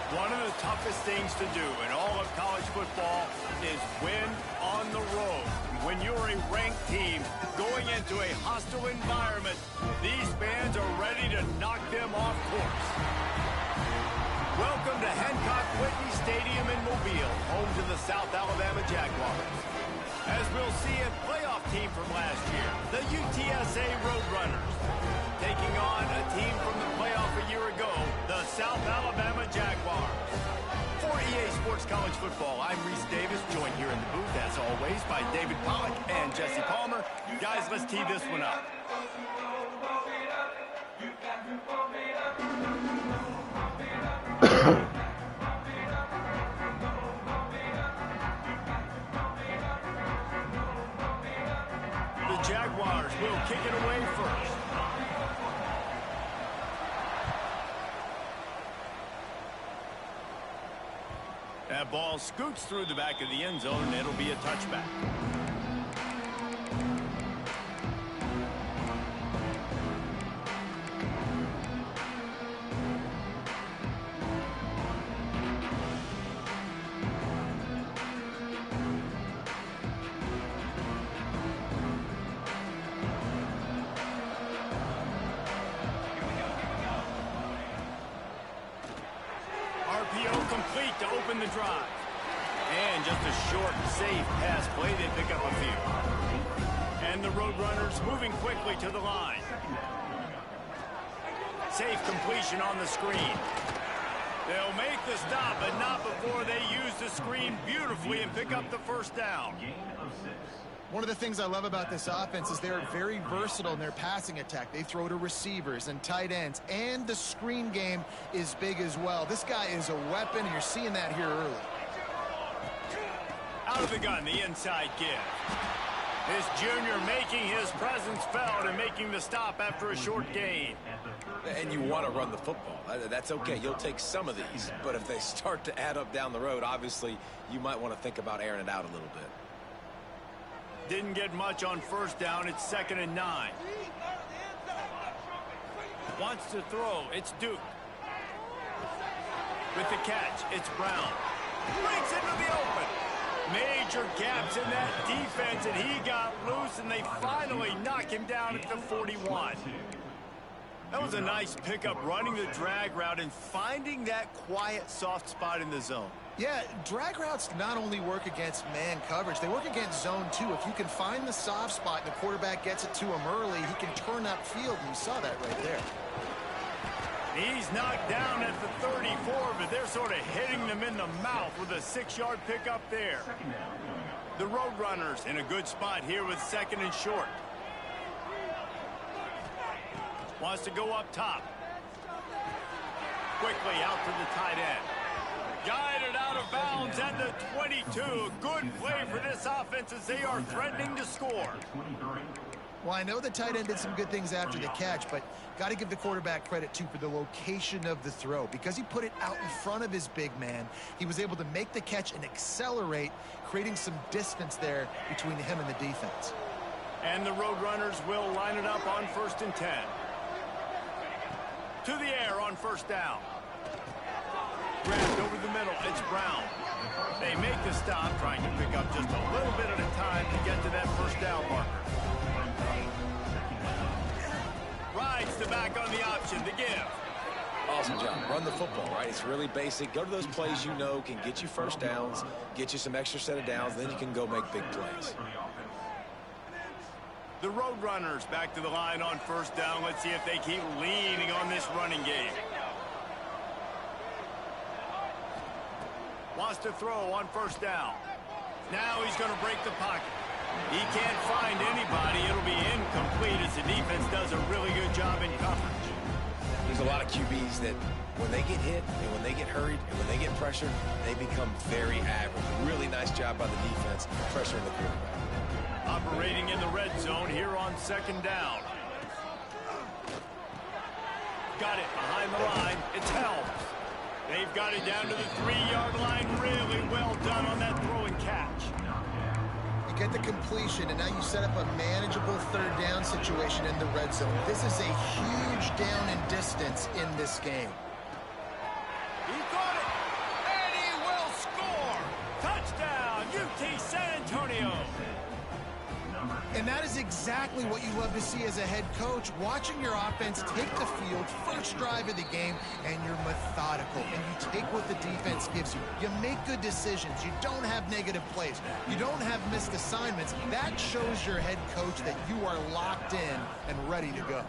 One of the toughest things to do in all of college football is win on the road. When you're a ranked team going into a hostile environment, these fans are ready to knock them off course. Welcome to Hancock-Whitney Stadium in Mobile, home to the South Alabama Jaguars. As we'll see a playoff team from last year, the UTSA Roadrunners, taking on a team from the playoff a year ago, the South Alabama Jaguars. For EA Sports College Football, I'm Reese Davis, joined here in the booth, as always, by David Pollack and Jesse Palmer. Guys, let's tee this one up. The Jaguars will kick it away first. That ball scoots through the back of the end zone, and it'll be a touchback. RPO complete to open the drive. And just a short, safe pass play. They pick up a few. And the Roadrunners moving quickly to the line. Safe completion on the screen. They'll make the stop, but not before they use the screen beautifully and pick up the first down. One of the things I love about this offense is they're very versatile in their passing attack. They throw to receivers and tight ends, and the screen game is big as well. This guy is a weapon, and you're seeing that here early. Out of the gun, the inside give. This junior making his presence felt and making the stop after a short gain. And you want to run the football. That's okay. You'll take some of these. But if they start to add up down the road, obviously, you might want to think about airing it out a little bit. Didn't get much on first down. It's 2nd and 9. Wants to throw. It's Duke. With the catch, it's Brown. Breaks into the open. Major gaps in that defense, and he got loose, and they finally knock him down at the 41. That was a nice pickup, running the drag route and finding that quiet, soft spot in the zone. Yeah, drag routes not only work against man coverage, they work against zone too. If you can find the soft spot and the quarterback gets it to him early, he can turn upfield, and you saw that right there. He's knocked down at the 34, but they're sort of hitting them in the mouth with a 6-yard pickup there. The Roadrunners in a good spot here with 2nd and short. Wants to go up top. Quickly out to the tight end. Guided out of bounds at the 22. Good play for this offense as they are threatening to score. Well, I know the tight end did some good things after the catch, but got to give the quarterback credit, too, for the location of the throw. Because he put it out in front of his big man, he was able to make the catch and accelerate, creating some distance there between him and the defense. And the Roadrunners will line it up on 1st and 10. To the air on first down. Grabbed over the middle. It's Brown. They make the stop, trying to pick up just a little bit at a time to get to that first down marker. Rides the back on the option to give. Awesome job. Run the football, right? It's really basic. Go to those plays you know can get you first downs, get you some extra set of downs, then you can go make big plays. The Roadrunners back to the line on first down. Let's see if they keep leaning on this running game. Wants to throw on first down. Now he's going to break the pocket. He can't find anybody. It'll be incomplete as the defense does a really good job in coverage. There's a lot of QBs that when they get hit and when they get hurried and when they get pressured, they become very average. Really nice job by the defense pressuring the quarterback. Operating in the red zone here on 2nd down. Got it behind the line. It's Helms. They've got it down to the 3-yard line. Really well done on that throw and catch. You get the completion, and now you set up a manageable 3rd down situation in the red zone. This is a huge down in distance in this game. He got it. San Antonio. And that is exactly what you love to see as a head coach, watching your offense take the field, first drive of the game, and you're methodical, and you take what the defense gives you. You make good decisions. You don't have negative plays. You don't have missed assignments. That shows your head coach that you are locked in and ready to go.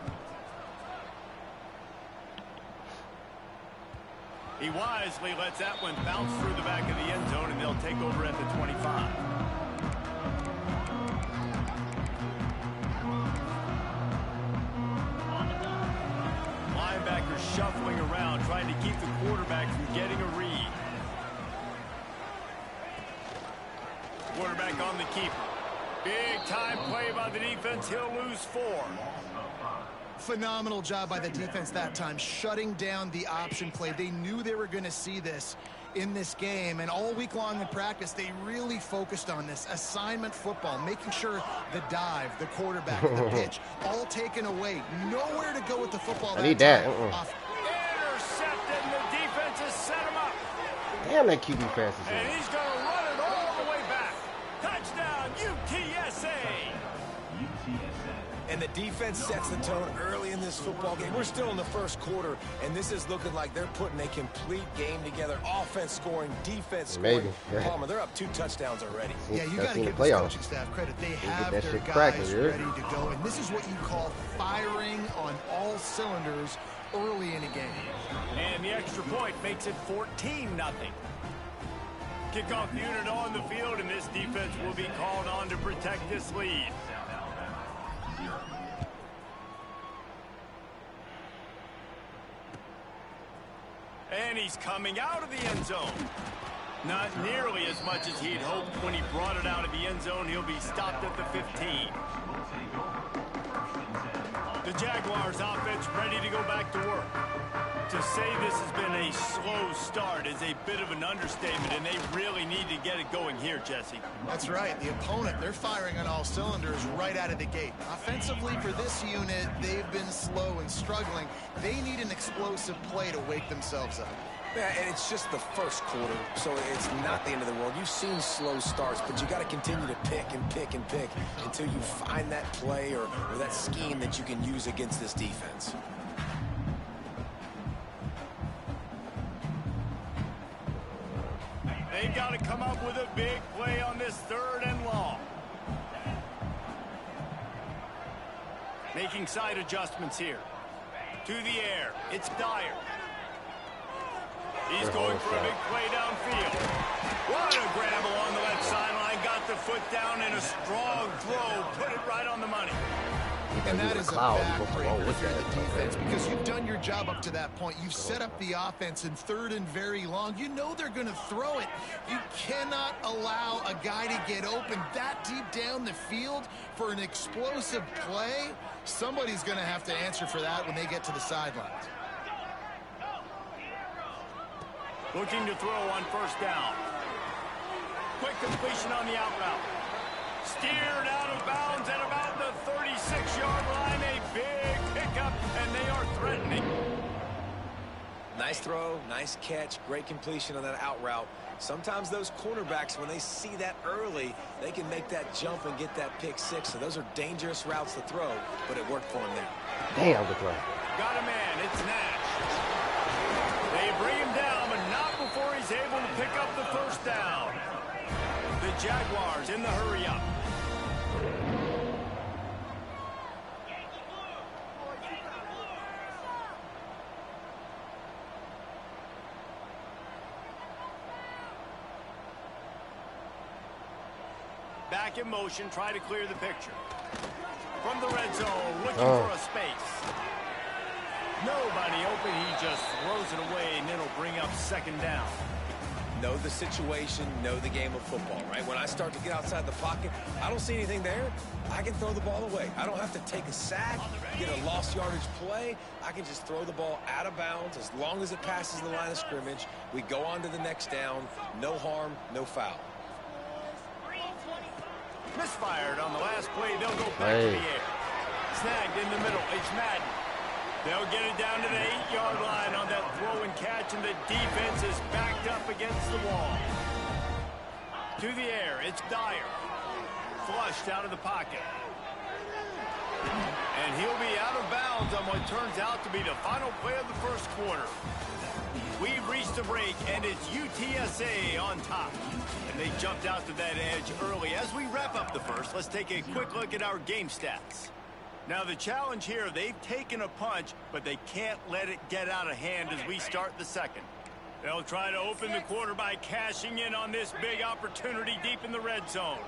He wisely lets that one bounce through the back of the end zone, and they'll take over at the 25. Linebackers shuffling around, trying to keep the quarterback from getting a read. Quarterback on the keeper. Big time play by the defense. He'll lose 4. Phenomenal job by the defense that time, shutting down the option play. They knew they were going to see this in this game, and all week long in practice, they really focused on this assignment football, making sure the dive, the quarterback, the pitch, all taken away. Nowhere to go with the football. I need that. Intercepted, and the defense has set him up. Damn, that QB fast is And he's going to run it all the way back. Touchdown, UTSA. And the defense sets the tone early in this football game. We're still in the first quarter, and this is looking like they're putting a complete game together. Offense scoring, defense scoring. Maybe. Palmer, they're up 2 touchdowns already. Yeah, you got to give this coaching staff credit. They have their guys ready to go, and this is what you call firing on all cylinders early in a game. And the extra point makes it 14-0. Kickoff unit on the field, and this defense will be called on to protect this lead. And he's coming out of the end zone. Not nearly as much as he'd hoped when he brought it out of the end zone. He'll be stopped at the 15. The Jaguars offense ready to go back to work. To say this has been a slow start is a bit of an understatement, and they really need to get it going here, Jesse. That's right. The opponent, they're firing on all cylinders right out of the gate. Offensively, for this unit, they've been slow and struggling. They need an explosive play to wake themselves up. Yeah, and it's just the first quarter, so it's not the end of the world. You've seen slow starts, but you got to continue to pick and pick and pick until you find that play or that scheme that you can use against this defense. They've got to come up with a big play on this 3rd and long. Making side adjustments here. To the air. It's Dyer. He's going for a big play downfield. What a grabble on the left sideline. Got the foot down in a strong throw. Put it right on the money. And that is a backbreaker for the defense because you've done your job up to that point. You've set up the offense in 3rd and very long. You know they're going to throw it. You cannot allow a guy to get open that deep down the field for an explosive play. Somebody's going to have to answer for that when they get to the sidelines. Looking to throw on 1st down. Quick completion on the out route. Steered out of bounds at about the 36-yard line. A big pickup, and they are threatening. Nice throw, nice catch, great completion on that out route. Sometimes those cornerbacks, when they see that early, they can make that jump and get that pick 6. So those are dangerous routes to throw, but it worked for him there. Damn, good throw. Got a man. It's Nash. They bring him down, but not before he's able to pick up the 1st down. The Jaguars in the hurry up. Back in motion, try to clear the picture. From the red zone, looking for a space. Nobody open, he just throws it away, and it'll bring up 2nd down. Know the situation, know the game of football, right? When I start to get outside the pocket, I don't see anything there. I can throw the ball away. I don't have to take a sack, get a lost yardage play. I can just throw the ball out of bounds as long as it passes the line of scrimmage. We go on to the next down. No harm, no foul. Misfired on the last play. They'll go back to the air. Snagged in the middle. It's Madden. They'll get it down to the 8-yard line on that throw and catch, and the defense is backed up against the wall. To the air, it's Dyer. Flushed out of the pocket. And he'll be out of bounds on what turns out to be the final play of the first quarter. We've reached the break, and it's UTSA on top. And they jumped out to that edge early. As we wrap up the first, let's take a quick look at our game stats. Now, the challenge here, they've taken a punch, but they can't let it get out of hand as we start the second. They'll try to open the quarter by cashing in on this big opportunity deep in the red zone.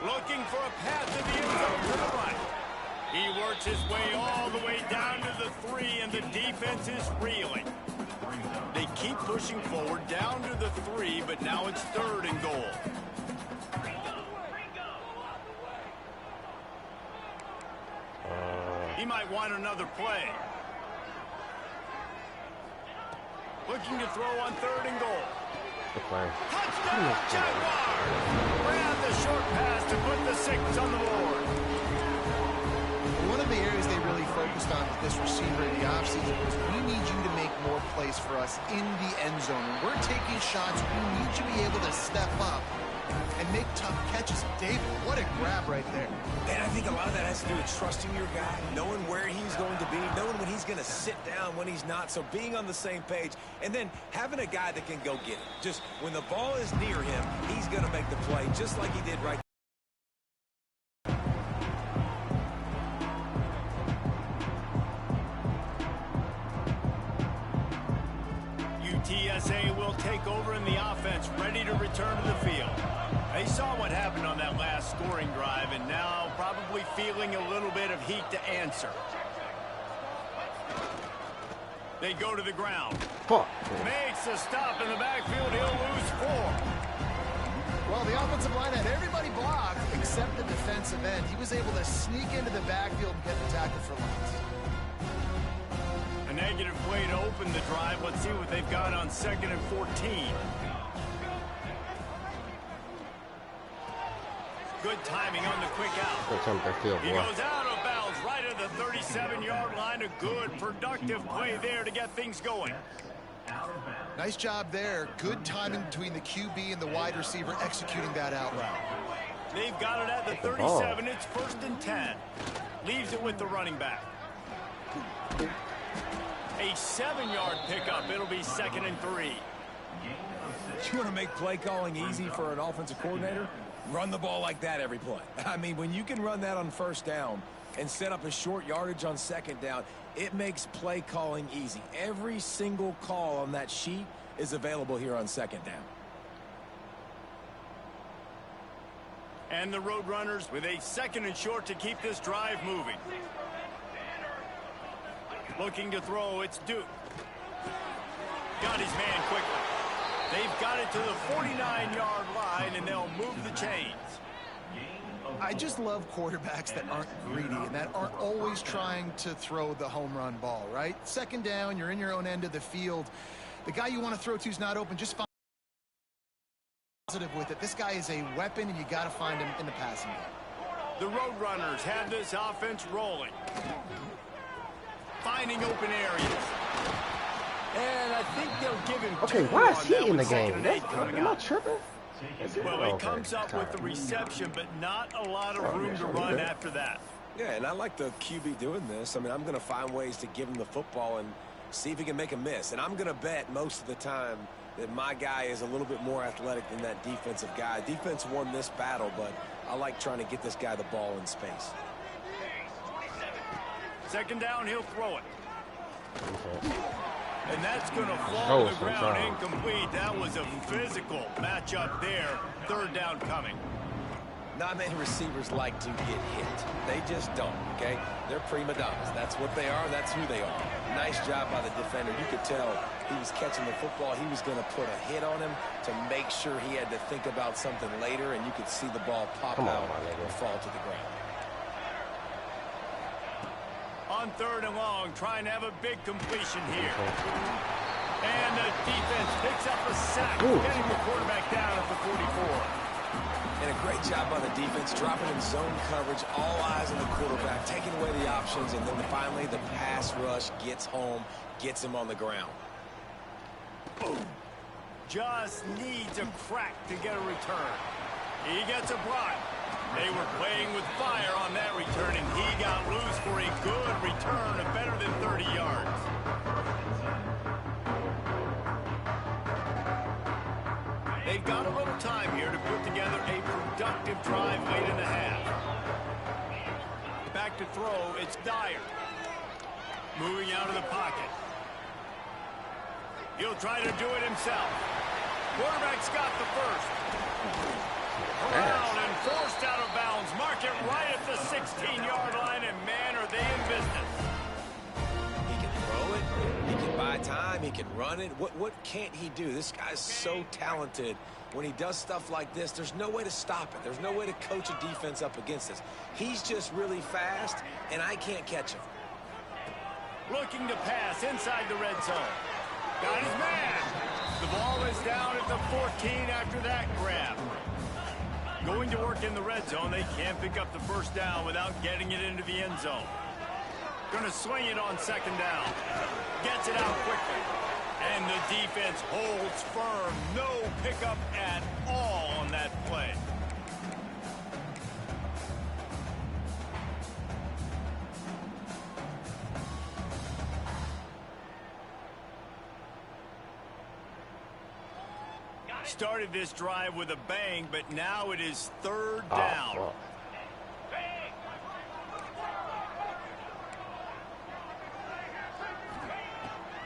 Looking for a path to the end zone to the right. He works his way all the way down to the 3, and the defense is reeling. They keep pushing forward down to the 3, but now it's 3rd and goal. He might want another play. Looking to throw on 3rd and goal. Touchdown, Jaguars! Ran the short pass to put the 6 on the board. One of the areas they really focused on with this receiver in the offseason was we need you to make more plays for us in the end zone. When we're taking shots, we need you to be able to step up and make tough catches. David, what a grab right there. And I think a lot of that has to do with trusting your guy, knowing where he's going to be, knowing when he's going to sit down, when he's not, so being on the same page, and then having a guy that can go get it. Just when the ball is near him, he's going to make the play just like he did right. UTSA will take over in the offense, ready to return to the field. They saw what happened on that last scoring drive, and now probably feeling a little bit of heat to answer. They go to the ground. Makes a stop in the backfield. He'll lose 4. Well, the offensive line had everybody blocked except the defensive end. He was able to sneak into the backfield and get the tackle for loss. A negative play to open the drive. Let's see what they've got on 2nd and 14. Good timing on the quick out. He goes out of bounds right at the 37-yard line. A good, productive play there to get things going. Nice job there. Good timing between the QB and the wide receiver executing that out route. They've got it at the 37. It's 1st and 10. Leaves it with the running back. A 7-yard pickup. It'll be 2nd and 3. You want to make play calling easy for an offensive coordinator? Run the ball like that every play. I mean, when you can run that on 1st down and set up a short yardage on 2nd down, it makes play calling easy. Every single call on that sheet is available here on 2nd down. And the Roadrunners with a 2nd and short to keep this drive moving. Looking to throw, it's Duke. Got his man quickly. They've got it to the 49-yard line, and they'll move the chains. I just love quarterbacks that aren't greedy and that aren't always trying to throw the home run ball, right? 2nd down, you're in your own end of the field. The guy you want to throw to is not open. Just find positive with it. This guy is a weapon, and you got to find him in the passing game. The Roadrunners have this offense rolling. Finding open areas. And I think they'll give him why is he in the game? Am I tripping? Well, he comes up with the reception, but not a lot of room to run after that. Yeah, and I like the QB doing this. I mean, I'm going to find ways to give him the football and see if he can make a miss. And I'm going to bet most of the time that my guy is a little bit more athletic than that defensive guy. Defense won this battle, but I like trying to get this guy the ball in space. 2nd down, he'll throw it. And that's going to fall to the ground incomplete. That was a physical matchup there. 3rd down coming. Not many receivers like to get hit. They just don't, okay? They're prima donnas. That's what they are. That's who they are. Nice job by the defender. You could tell he was catching the football. He was going to put a hit on him to make sure he had to think about something later, and you could see the ball pop out or fall to the ground. On 3rd and long, trying to have a big completion here. And the defense picks up a sack, getting the quarterback down at the 44. And a great job by the defense, dropping in zone coverage, all eyes on the quarterback, taking away the options, and then finally the pass rush gets home, gets him on the ground. Just needs a crack to get a return. He gets a block. They were playing with fire on that return, and he got loose for a good return of better than 30 yards. They've got a little time here to put together a productive drive late in the half. Back to throw, it's Dyer. Moving out of the pocket. He'll try to do it himself. Quarterback's got the first. Around and forced out of bounds. Mark it right at the 16-yard line, and man, are they in business. He can throw it. He can buy time. He can run it. What can't he do? This guy's so talented. When he does stuff like this, there's no way to stop it. There's no way to coach a defense up against this. He's just really fast, and I can't catch him. Looking to pass inside the red zone. Got his man. The ball is down at the 14 after that grab. Going to work in the red zone. They can't pick up the first down without getting it into the end zone. Going to swing it on second down. Gets it out quickly. And the defense holds firm. No pickup at all on that play. Started this drive with a bang, but now it is third down. Oh,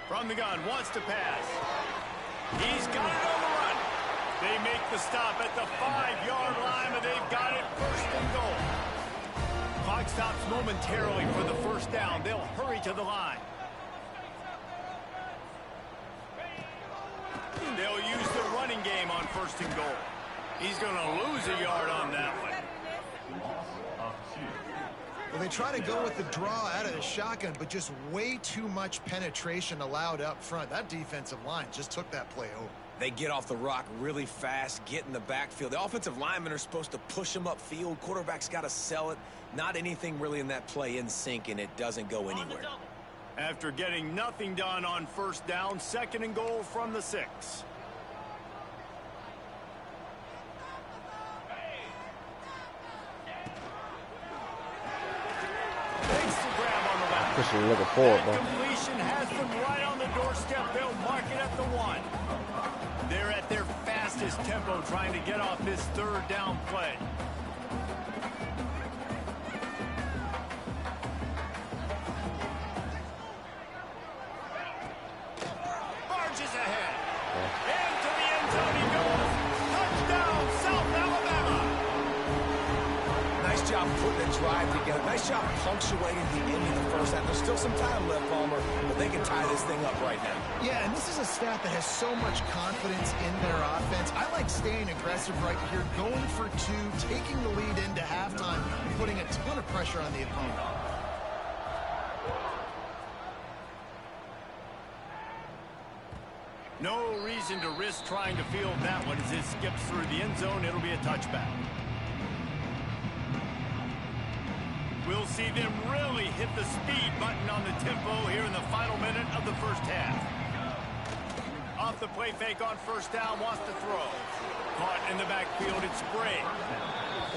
From the gun, wants to pass. He's got it on the run. They make the stop at the 5-yard line, but they've got it first and goal. Clock stops momentarily for the first down. They'll hurry to the line. They'll use the running game on first and goal. He's going to lose a yard on that one. Well, they try to go with the draw out of the shotgun, but just way too much penetration allowed up front. That defensive line just took that play over. They get off the rock really fast, get in the backfield. The offensive linemen are supposed to push them upfield. Quarterback's got to sell it. Not anything really in that play in sync, and it doesn't go anywhere. After getting nothing done on first down, second and goal from the 6. Takes the grab on the left. pushing looking forward, bro. Completion has them right on the doorstep. They'll mark it at the 1. They're at their fastest tempo trying to get off this third down play. Barges ahead. Into the end zone he goes. Touchdown, South Alabama. Nice job putting a drive together. Nice job punctuating the end of the first half. There's still some time left, Palmer, but they can tie this thing up right now. Yeah, and this is a staff that has so much confidence in their offense. I like staying aggressive right here, going for 2, taking the lead into halftime, putting a ton of pressure on the opponent. No reason to risk trying to field that one as it skips through the end zone. It'll be a touchback. We'll see them really hit the speed button on the tempo here in the final minute of the first half. Off the play fake on first down, wants to throw. Caught in the backfield, it's Bray.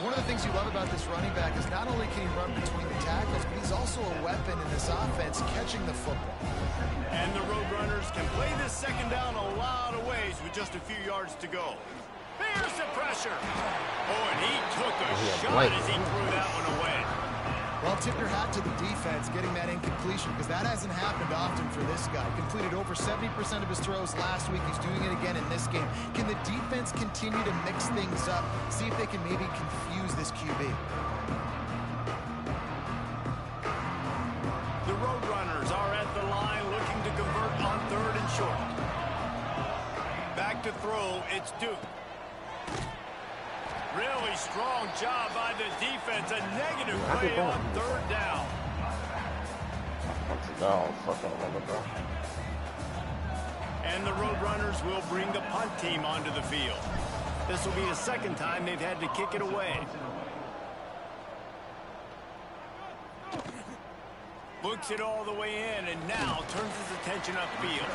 One of the things you love about this running back is not only can he run between the tackles, but he's also a weapon in this offense, catching the football. And the Roadrunners can play this second down a lot of ways with just a few yards to go. There's the pressure. Oh, and he took a shot as he threw that one away. Well, tip your hat to the defense getting that incompletion, because that hasn't happened often for this guy. Completed over 70% of his throws last week. He's doing it again in this game. Can the defense continue to mix things up, see if they can maybe confuse this QB? The Roadrunners are at the line looking to convert on third and short. Back to throw, it's Duke. Really strong job by the defense. A negative play on third down. And the Roadrunners will bring the punt team onto the field. This will be the second time they've had to kick it away. Books it all the way in, and now turns his attention upfield.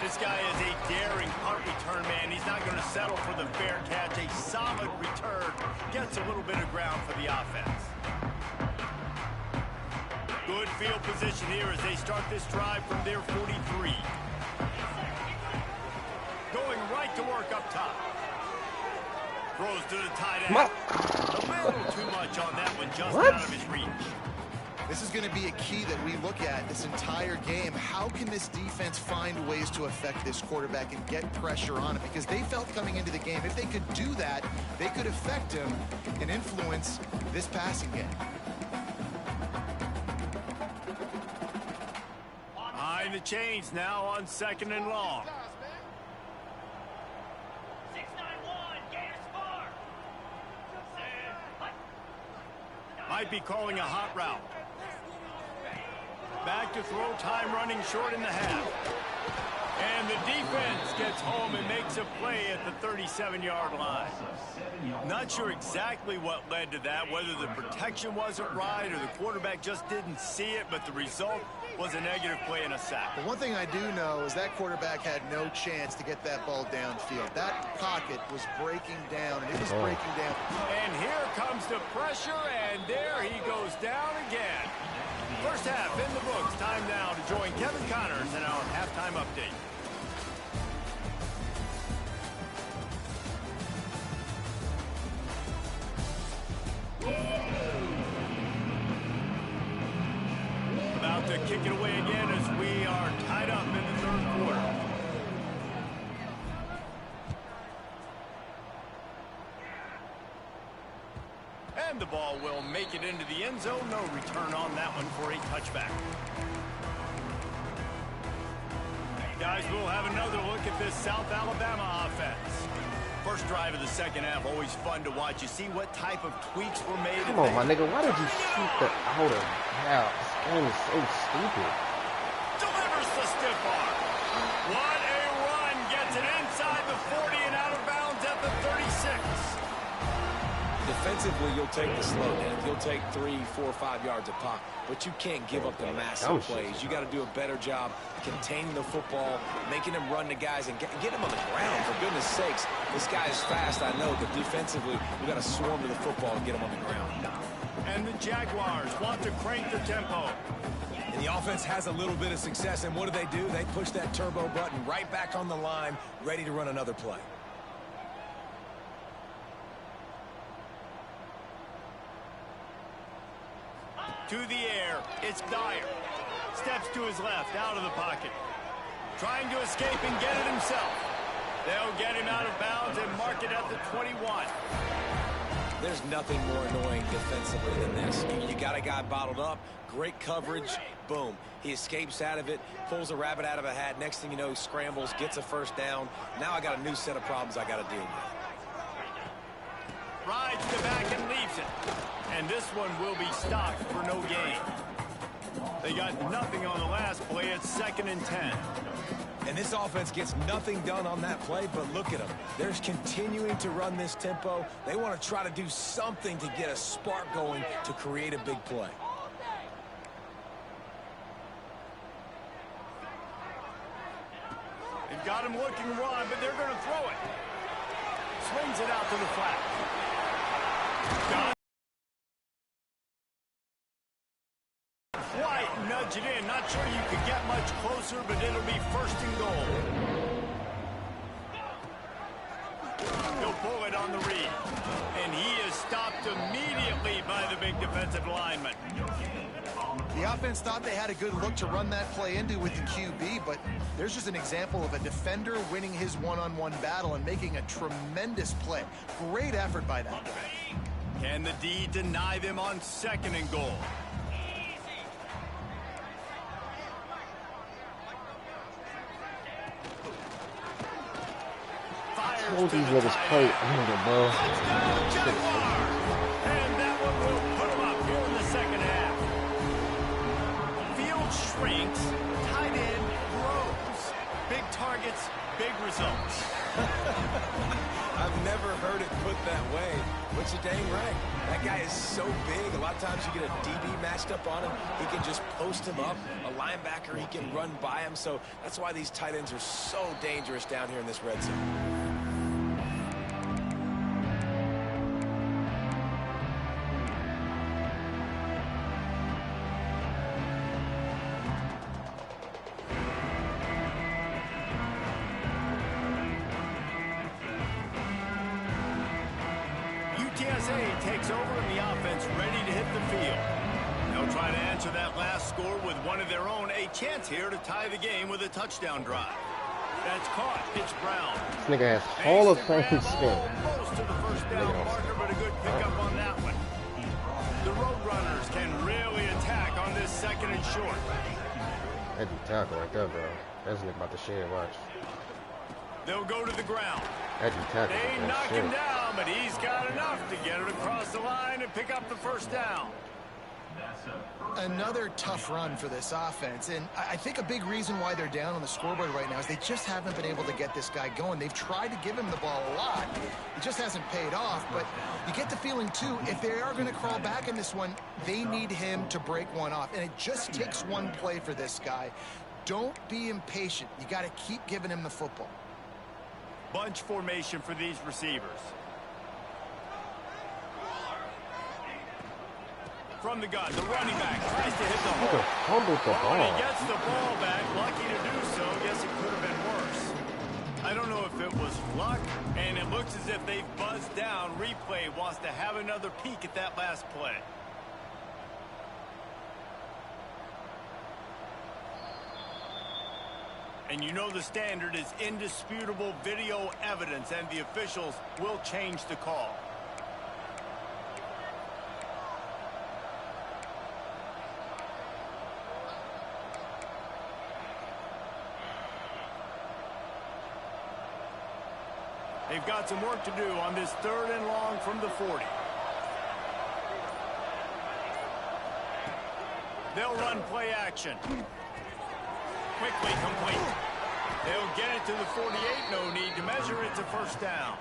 This guy is a daring punt return man. He's not going to settle for the fair catch. A solid return gets a little bit of ground for the offense. Good field position here as they start this drive from their 43. Going right to work up top. Throws to the tight end. A little too much on that one, just out of his reach. This is going to be a key that we look at this entire game. How can this defense find ways to affect this quarterback and get pressure on him? Because they felt coming into the game, if they could do that, they could affect him and influence this passing game. Behind the chains now on 2nd and long. Might be calling a hot route. Back to throw, time running short in the half. And the defense gets home and makes a play at the 37-yard line. Not sure exactly what led to that, whether the protection wasn't right or the quarterback just didn't see it, but the result was a negative play and a sack. The one thing I do know is that quarterback had no chance to get that ball downfield. That pocket was breaking down, and it was breaking down. And here comes the pressure, and there he goes down again. First half in the books. Time now to join Kevin Connors in our halftime update. About to kick it away again as we are tied up in the 3rd quarter. And the ball will make it into the end zone. No return on that one for a touchback. Guys, we'll have another look at this South Alabama offense. First drive of the 2nd half, always fun to watch. You see what type of tweaks were made. Come on, my nigga. Why did you shoot the out of hell? This game is so stupid. Delivers the stiff arm. What a run. Gets it inside the 40 and out of bounds at the 36. Defensively, you'll take the slow down. You'll take 3, 4, 5 yards a pop, but you can't give up the massive plays. You got to do a better job containing the football, making them run the guys, and get them on the ground. For goodness sakes, this guy is fast, I know, but defensively, we got to swarm to the football and get him on the ground. And the Jaguars want to crank the tempo. And the offense has a little bit of success, and what do? They push that turbo button right back on the line, ready to run another play. To the air, it's Dyer. Steps to his left, out of the pocket. Trying to escape and get it himself. They'll get him out of bounds and mark it at the 21. There's nothing more annoying defensively than this. You got a guy bottled up, great coverage, boom. He escapes out of it, pulls a rabbit out of a hat. Next thing you know, he scrambles, gets a first down. Now I got a new set of problems I got to deal with. Rides the back and leaves it. And this one will be stopped for no gain. They got nothing on the last play. It's 2nd and 10. And this offense gets nothing done on that play, but look at them. They're continuing to run this tempo. They want to try to do something to get a spark going to create a big play. They've got him looking run, but they're going to throw it. Swings it out to the flat. Quite nudge it in. Not sure you could get much closer, but it'll be 1st and goal. He'll pull it on the read. And he is stopped immediately by the big defensive lineman. The offense thought they had a good look to run that play into with the QB, but there's just an example of a defender winning his one-on-one battle and making a tremendous play. Great effort by that guy. Can the D deny them on 2nd and goal? I told these niggas play under, bro. And that one will put him up here in the 2nd half. Field shrinks, tight end grows. Big targets, big results. I've never heard it put that way, but you're dang right. That guy is so big. A lot of times you get a DB matched up on him. He can just post him up. A linebacker, he can run by him. So that's why these tight ends are so dangerous down here in this red zone. UTSA takes over and the offense ready to hit the field. They'll try to answer that last score with one of their own. A chance here to tie the game with a touchdown drive. That's caught. It's Brown. This nigga has Hall of Fame spin. Close to the first down marker, but a good pickup on that one. The Roadrunners can really attack on this second and short. That'd be tackle right there, bro. That's nigga about to shed, watch. They'll go to the ground. That'd be tackle. They knock him down, but he's got enough to get it across the line and pick up the first down. Another tough run for this offense, and I think a big reason why they're down on the scoreboard right now is they just haven't been able to get this guy going. They've tried to give him the ball a lot. It just hasn't paid off, but you get the feeling, too, if they are going to crawl back in this one, they need him to break one off, and it just takes one play for this guy. Don't be impatient. You got to keep giving him the football. Bunch formation for these receivers. From the gun, the running back tries to hit the hole. Fumbled the ball. He gets the ball back, lucky to do so. Guess it could have been worse. I don't know if it was luck, and it looks as if they've buzzed down. Replay wants to have another peek at that last play. And you know the standard is indisputable video evidence, and the officials will change the call. They've got some work to do on this 3rd and long from the 40. They'll run play action. Quickly complete. They'll get it to the 48. No need to measure. It's a first down.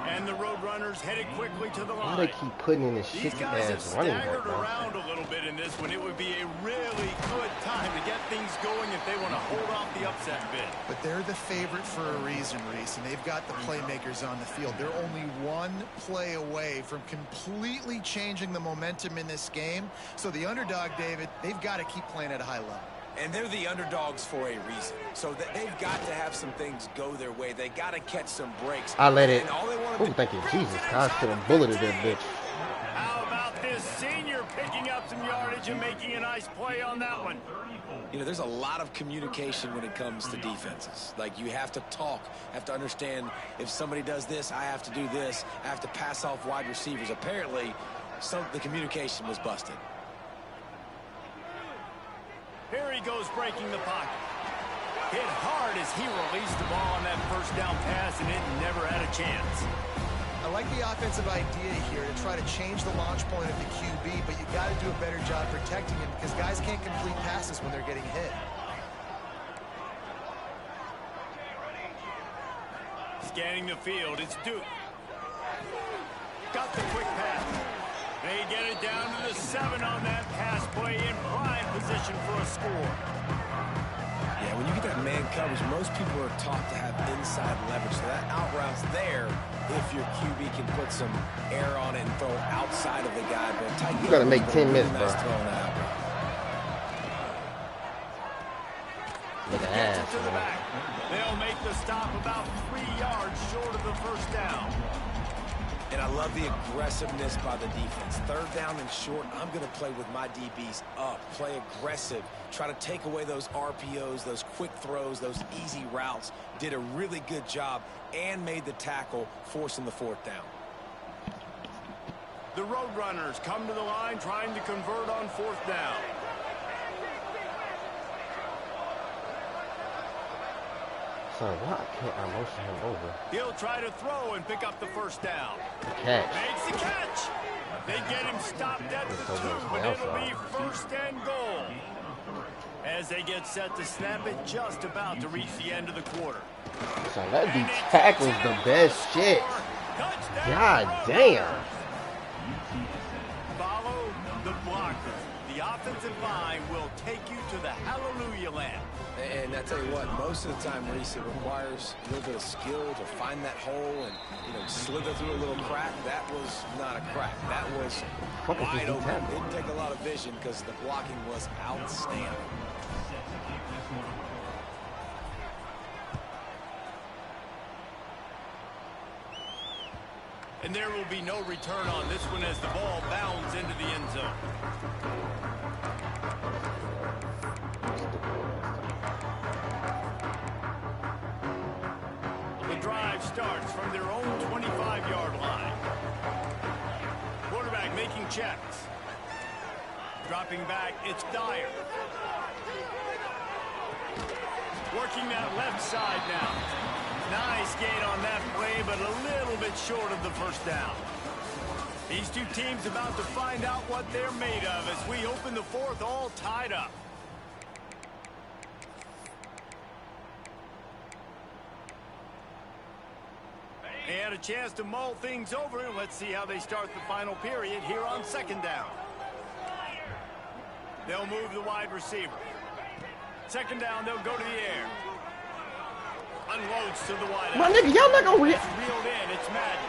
And the Roadrunners headed quickly to the line. Why they keep putting in this These shitty guys have ass running back, staggered bro? around a little bit in this one. It would be a really good time to get things going if they want to hold off the upset bid. But they're the favorite for a reason, Reese, and they've got the playmakers on the field. They're only one play away from completely changing the momentum in this game. So the underdog, David, they've got to keep playing at a high level. And they're the underdogs for a reason. So they've got to have some things go their way. They got to catch some breaks. I let it. Oh, Thank you, Jesus. I could have bulleted that bitch. How about this senior picking up some yardage and making a nice play on that one? You know, there's a lot of communication when it comes to defenses. Like, you have to talk, have to understand if somebody does this, I have to do this. I have to pass off wide receivers. Apparently, the communication was busted. Here he goes breaking the pocket. Hit hard as he released the ball on that first down pass, and it never had a chance. I like the offensive idea here to try to change the launch point of the QB, but you got to do a better job protecting him because guys can't complete passes when they're getting hit. Scanning the field, it's Duke. Got the quick pass. They get it down to the 7 on that pass play, in prime position for a score. Yeah, when you get that man coverage, most people are taught to have inside leverage. So that out route's there if your QB can put some air on it and throw outside of the guy. But You got to make 10 minutes, bro. nice throwing out. Look at Gets it ass, to the man. back. They'll make the stop about 3 yards short of the first down. And I love the aggressiveness by the defense. 3rd down and short, I'm going to play with my DBs up. Play aggressive. Try to take away those RPOs, those quick throws, those easy routes. Did a really good job and made the tackle, forcing the 4th down. The Roadrunners come to the line trying to convert on 4th down. Son, why can't I motion him over? He'll try to throw and pick up the first down. Catch. Makes the catch. They get him stopped at the 2, but it'll be 1st and goal. As as they get set to snap it, just about to reach the end of the quarter. So that D tackles the best shit. God damn. Follow the blocker. The offensive line will take you to the hallelujah land. And I tell you what, most of the time, Reese, it requires a little bit of skill to find that hole and, you know, slither through a little crack. That was not a crack. That was wide open. Didn't take a lot of vision because the blocking was outstanding. And there will be no return on this one as the ball bounds into the end zone. The drive starts from their own 25-yard line. Quarterback making checks. Dropping back, it's Dyer. Working that left side now. Nice gain on that play, but a little bit short of the first down. These two teams about to find out what they're made of as we open the fourth, all tied up. And a chance to mull things over. Let's see how they start the final period here on second down. They'll move the wide receiver. Second down, they'll go to the air. Unloads to the wide. My nigga, y'all not gonna It's reeled in. It's Madden.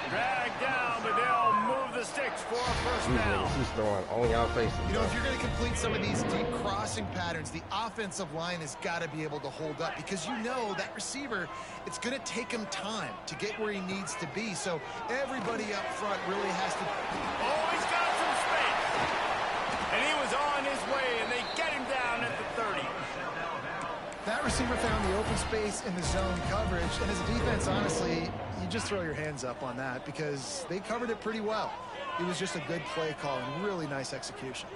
Dragged down, but they'll move the sticks for a first down. He's throwing on y'all faces. You know, if you're going to complete some of these deep crossing patterns, the offensive line has got to be able to hold up because you know that receiver, it's going to take him time to get where he needs to be. So everybody up front really has to. Oh, he's got some space. And he was on his way, and they get him down at the 30. That receiver found the open space in the zone coverage, and as a defense, honestly, you just throw your hands up on that because they covered it pretty well. It was just a good play call and really nice execution.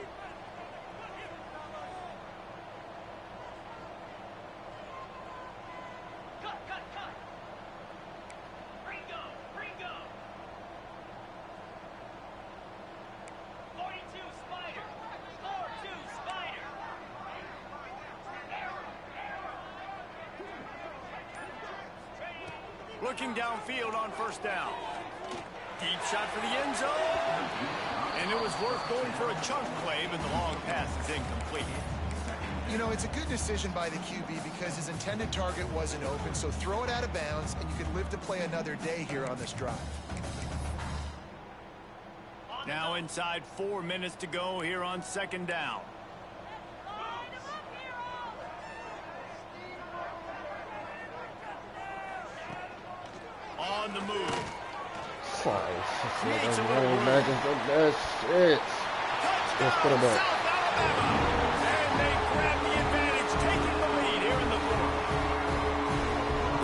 Looking downfield on first down. Deep shot for the end zone. And it was worth going for a chunk play, but the long pass is incomplete. You know, it's a good decision by the QB because his intended target wasn't open, so throw it out of bounds, and you could live to play another day here on this drive. Now inside 4 minutes to go here on second down. On the move. Running back is the best shit. Let's put him back. And they grab the advantage, taking the lead here in the fourth.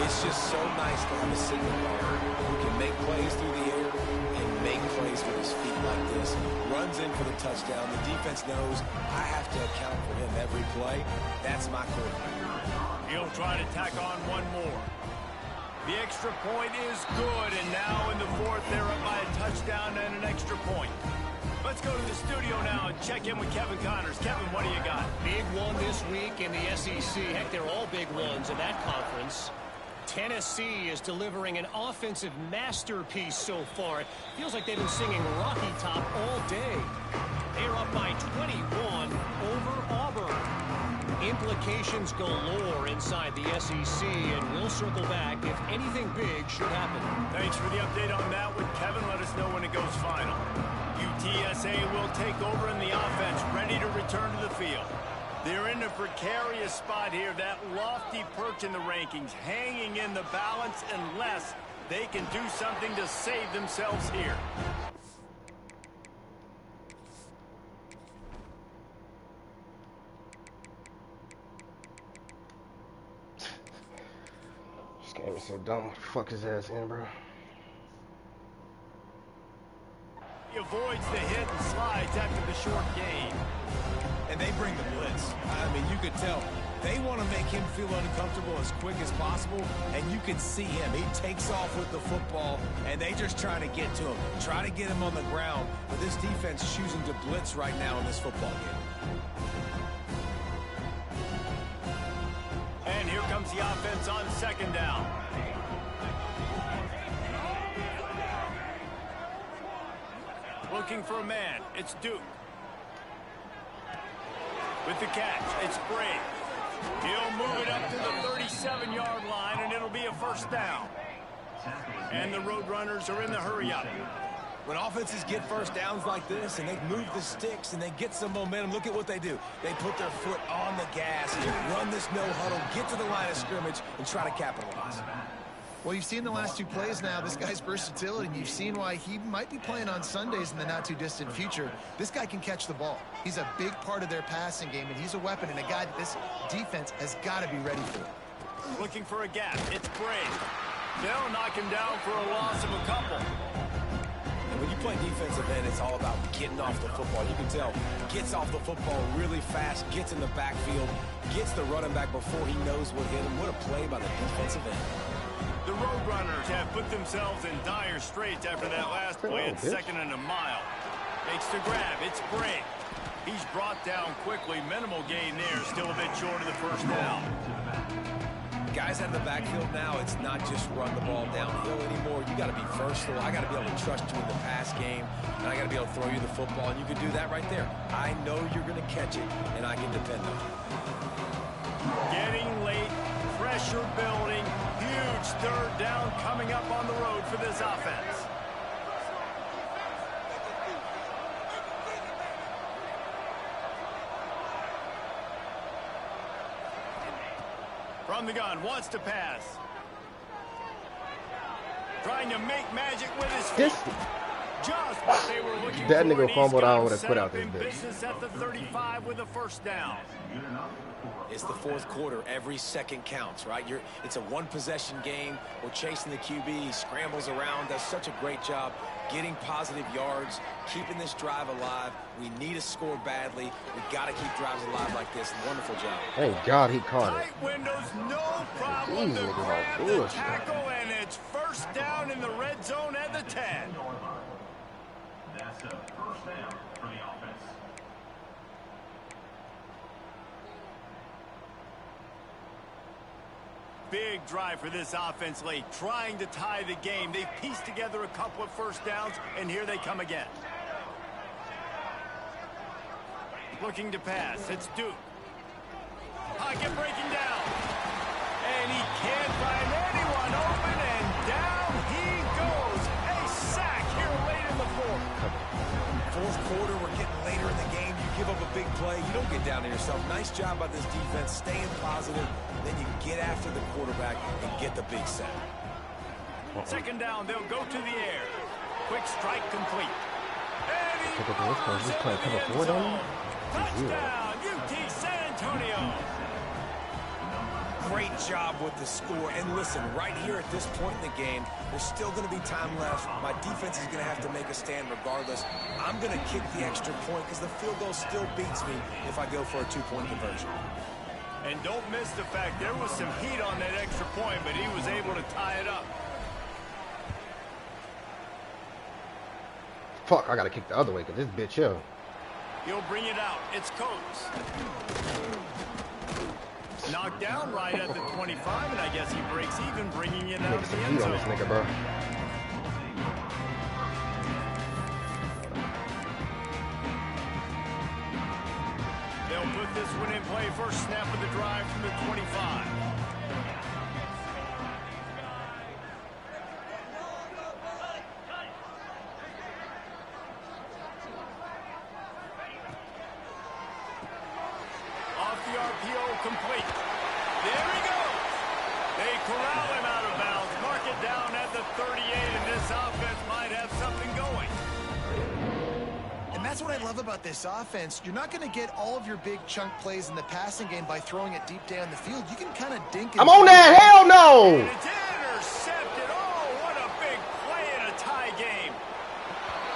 It's just so nice to have a signal guard who can make plays through the air and make plays with his feet like this. Runs in for the touchdown. The defense knows I have to account for him every play. That's my quarterback. He'll try to tack on one more. The extra point is good, and now in the fourth, they're up by a touchdown and an extra point. Let's go to the studio now and check in with Kevin Connors. Kevin, what do you got? Big one this week in the SEC. Heck, they're all big ones in that conference. Tennessee is delivering an offensive masterpiece so far. It feels like they've been singing Rocky Top all day. They're up by 21 over Auburn. Implications galore inside the SEC, and we'll circle back if anything big should happen. Thanks for the update on that one, Kevin. Let us know when it goes final. UTSA will take over in the offense, ready to return to the field. They're in a precarious spot here, that lofty perch in the rankings, hanging in the balance unless they can do something to save themselves here. This game is so dumb. Fuck his ass in, bro. He avoids the hit and slides after the short gain. And they bring the blitz. I mean, you could tell. They want to make him feel uncomfortable as quick as possible, and you can see him. He takes off with the football, and they just try to get to him. Try to get him on the ground. But this defense choosing to blitz right now in this football game. comes the offense on second down. Looking for a man. It's Duke. With the catch, it's Brady. He'll move it up to the 37-yard line, and it'll be a first down. And the Roadrunners are in the hurry-up. When offenses get first downs like this and they move the sticks and they get some momentum, look at what they do. They put their foot on the gas, run this no huddle, get to the line of scrimmage, and try to capitalize. Well, you've seen the last 2 plays now, this guy's versatility, and you've seen why he might be playing on Sundays in the not-too-distant future. This guy can catch the ball. He's a big part of their passing game, and he's a weapon and a guy that this defense has got to be ready for. Looking for a gap. It's Brady. They'll knock him down for a loss of a couple. And when you play defensive end, it's all about getting off the football. You can tell, gets off the football really fast, gets in the backfield, gets the running back before he knows what hit him. What a play by the defensive end. The Roadrunners have put themselves in dire straits after that last play at 2nd and a mile. Makes the grab. It's Brady. He's brought down quickly. Minimal gain there. Still a bit short of the first down. Guys out of the backfield now, it's not just run the ball downhill anymore. You got to be versatile. I got to be able to trust you in the pass game, and I got to be able to throw you the football, and you can do that right there. I know you're going to catch it, and I can depend on it. Getting late, pressure building, huge third down coming up on the road for this offense. From the gun, wants to pass. Trying to make magic with his feet. Just what they were looking that for. Nigga fumbled, I would have Set quit up out this in bitch. business at the 35 with a first down. It's the fourth quarter. Every second counts, right? It's a one-possession game. We're chasing the QB. He scrambles around, does such a great job getting positive yards, keeping this drive alive. We need a score badly. We got to keep drives alive like this. Wonderful job. Thank God he caught it. Tight windows, no problem These to niggas grab are the bullshit. tackle, and it's first down in the red zone at the 10. That's a first down for the offense. Big drive for this offense late, trying to tie the game. They've pieced together a couple of first downs, and here they come again. Looking to pass. It's Duke. Pocket breaking down. And he can't find anyone open, and down he goes. A sack here late in the fourth. Fourth quarter, we're getting later in the game. You give up a big play, you don't get down to yourself. Nice job by this defense, staying positive. Then you get after the quarterback and get the big sack. Second down, they'll go to the air. Quick strike complete. And he Look at this one. He's playing cover end 4 down zone. there? Touchdown, UT San Antonio. Great job with the score. And listen, right here at this point in the game, there's still going to be time left. My defense is going to have to make a stand regardless. I'm going to kick the extra point because the field goal still beats me if I go for a 2-point conversion. And don't miss the fact there was some heat on that extra point, but he was able to tie it up. Fuck, I gotta kick the other way because this bitch here. He'll bring it out. It's Coates. Knocked down right at the 25, and I guess he breaks even, bringing it out Make of the some end heat on zone. this nigga, bro. They'll put this one in play. First snap of the drive from the 25. Off the RPO, complete. There he goes. They corral him out of bounds. Mark it down at the 38, and this offense might have something going. And that's what I love about this offense. You're not going to get all of your big chunk plays in the passing game by throwing it deep down the field. You can kind of dink it. I'm on that! Hell no! It's intercepted. Oh, what a big play in a tie game.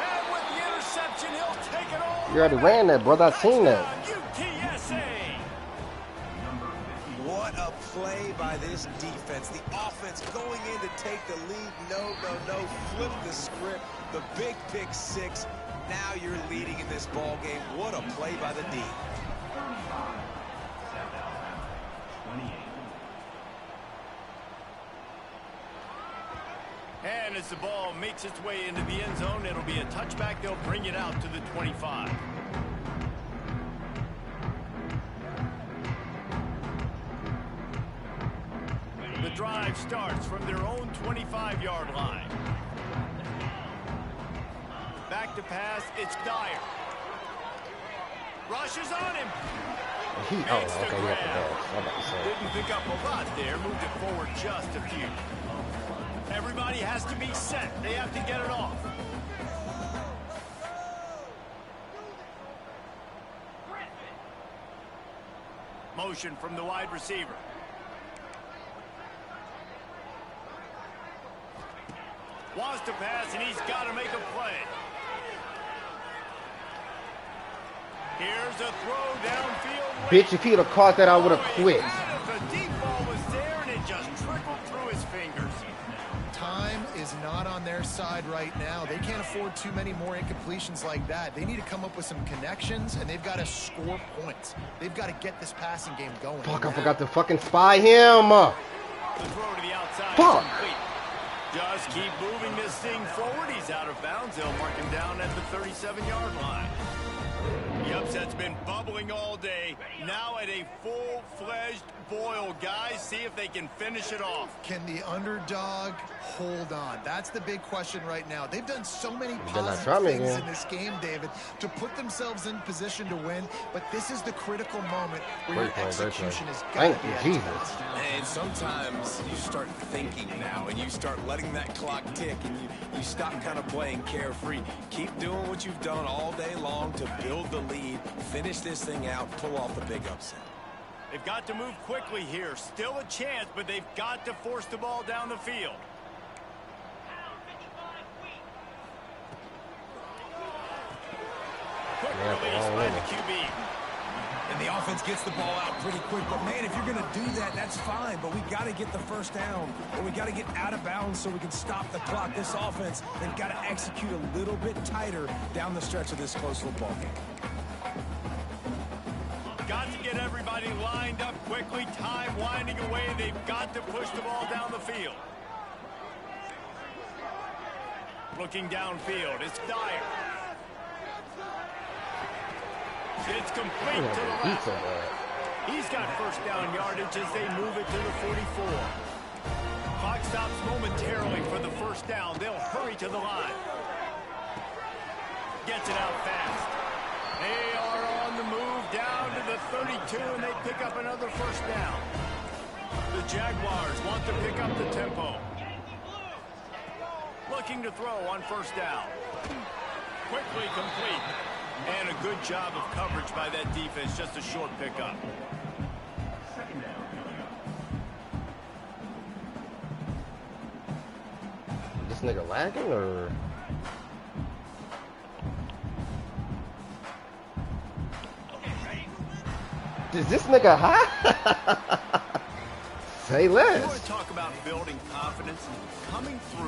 And with the interception, he'll take it all. You already ran that, brother. I seen that. UTSA. What a play by this defense. The offense going in to take the lead. No. Flip the script. The big pick six. Now you're leading in this ball game. What a play by the D. And as the ball makes its way into the end zone, it'll be a touchback. They'll bring it out to the 25. The drive starts from their own 25-yard line. Back to pass, it's Dyer. Rushes on him. Okay, he got the ball. I'm about to say. Didn't pick up a lot there, moved it forward just a few. Everybody has to be set. They have to get it off. Motion from the wide receiver. Wants to pass, and he's got to make a play. Here's a throw downfield. Bitch, if he'd have caught that, I would have quit. The deep ball was there, and it just trickled through his fingers. Time is not on their side right now. They can't afford too many more incompletions like that. They need to come up with some connections, and they've got to score points. They've got to get this passing game going. Fuck, I forgot to fucking spy him. The throw to the outside. Fuck. Just keep moving this thing forward. He's out of bounds. They'll mark him down at the 37-yard line. The upset's been bubbling all day. Now at a full-fledged boil. Guys, see if they can finish it off. Can the underdog hold on? That's the big question right now. They've done so many positive things in this game, David, to put themselves in position to win, but this is the critical moment where your execution is got to be at Jesus. And sometimes you start thinking now, and you start letting that clock tick, and you stop kind of playing carefree. Keep doing what you've done all day long to build the lead, finish this thing out, pull off the big upset. They've got to move quickly here. Still a chance, but they've got to force the ball down the field. Quick release by the QB. And the offense gets the ball out pretty quick. But, man, if you're going to do that, that's fine. But we got to get the first down. And we got to get out of bounds so we can stop the clock. This offense, they've got to execute a little bit tighter down the stretch of this close football game. Got to get everybody lined up quickly. Time winding away. They've got to push the ball down the field. Looking downfield. It's Dyer. It's complete to the left. He's got first down yardage as they move it to the 44. Clock stops momentarily for the first down. They'll hurry to the line. Gets it out fast. They are on the move down to the 32, and they pick up another first down. The Jaguars want to pick up the tempo. Looking to throw on first down. Quickly complete. And a good job of coverage by that defense. Just a short pickup. This nigga lagging or? Is this nigga high? Say less. You want to talk about building confidence and coming through.